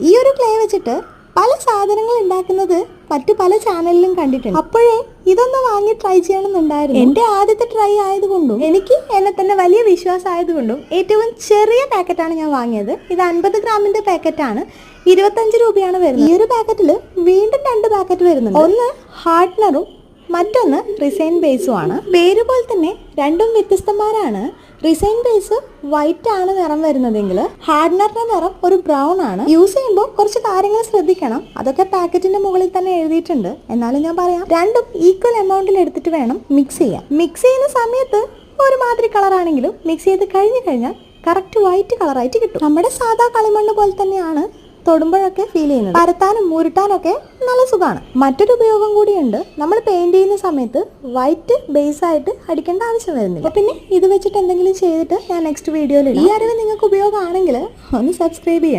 ഈ ഒരു ക്ലേ വെച്ചിട്ട് പല സാധനങ്ങൾ ഉണ്ടാക്കുന്നത് മറ്റു പല ചാനലിലും കണ്ടിട്ടുണ്ട്. അപ്പോഴേ ഇതൊന്ന് വാങ്ങി ട്രൈ ചെയ്യണമെന്നുണ്ടായിരുന്നു. എൻ്റെ ആദ്യത്തെ ട്രൈ ആയതുകൊണ്ടും എനിക്ക് എന്നെ തന്നെ വലിയ വിശ്വാസം ആയതുകൊണ്ടും ഏറ്റവും ചെറിയ പാക്കറ്റാണ് ഞാൻ വാങ്ങിയത്. ഇത് 50 ഗ്രാമിൻ്റെ പാക്കറ്റാണ്. 25 രൂപയാണ് വരുന്നത്. ഈ ഒരു പാക്കറ്റിൽ വീണ്ടും 2 പാക്കറ്റ് വരുന്നുണ്ട്. ഒന്ന് ഹാർഡ്നറും മറ്റൊന്ന് റിസൈൻ ബേസുമാണ്. പേര് പോലെ തന്നെ രണ്ടും വ്യത്യസ്തന്മാരാണ്. റിസൈൻ ബേസ് വൈറ്റ് ആണ് നിറം വരുന്നതെങ്കിൽ ഹാർഡ്നറിന്റെ നിറം ഒരു ബ്രൗൺ ആണ്. യൂസ് ചെയ്യുമ്പോൾ കുറച്ച് കാര്യങ്ങൾ ശ്രദ്ധിക്കണം. അതൊക്കെ പാക്കറ്റിന്റെ മുകളിൽ തന്നെ എഴുതിയിട്ടുണ്ട്. എന്നാലും ഞാൻ പറയാം, രണ്ടും ഈക്വൽ എമൗണ്ടിൽ എടുത്തിട്ട് വേണം മിക്സ് ചെയ്യാൻ. മിക്സ് ചെയ്യുന്ന സമയത്ത് ഒരുമാതിരി കളറാണെങ്കിലും മിക്സ് ചെയ്ത് കഴിഞ്ഞു കഴിഞ്ഞാൽ കറക്റ്റ് വൈറ്റ് കളറായിട്ട് കിട്ടും. നമ്മുടെ സാധാ കളിമണ്ണ് പോലെ തന്നെയാണ് തൊടുമ്പോഴൊക്കെ ഫീൽ ചെയ്യുന്നത്. പരത്താനും ഉരുട്ടാനൊക്കെ നല്ല സുഖമാണ്. മറ്റൊരു ഉപയോഗം കൂടിയുണ്ട്. നമ്മൾ പെയിന്റ് ചെയ്യുന്ന സമയത്ത് വൈറ്റ് ബേസ് ആയിട്ട് അടിക്കേണ്ട ആവശ്യം വരുന്നില്ല. പിന്നെ ഇത് വെച്ചിട്ട് എന്തെങ്കിലും ചെയ്തിട്ട് ഞാൻ നെക്സ്റ്റ് വീഡിയോയിൽ ഈ അറിവ് നിങ്ങൾക്ക് ഉപയോഗമാണെങ്കിൽ ഒന്ന് സബ്സ്ക്രൈബ് ചെയ്യാം.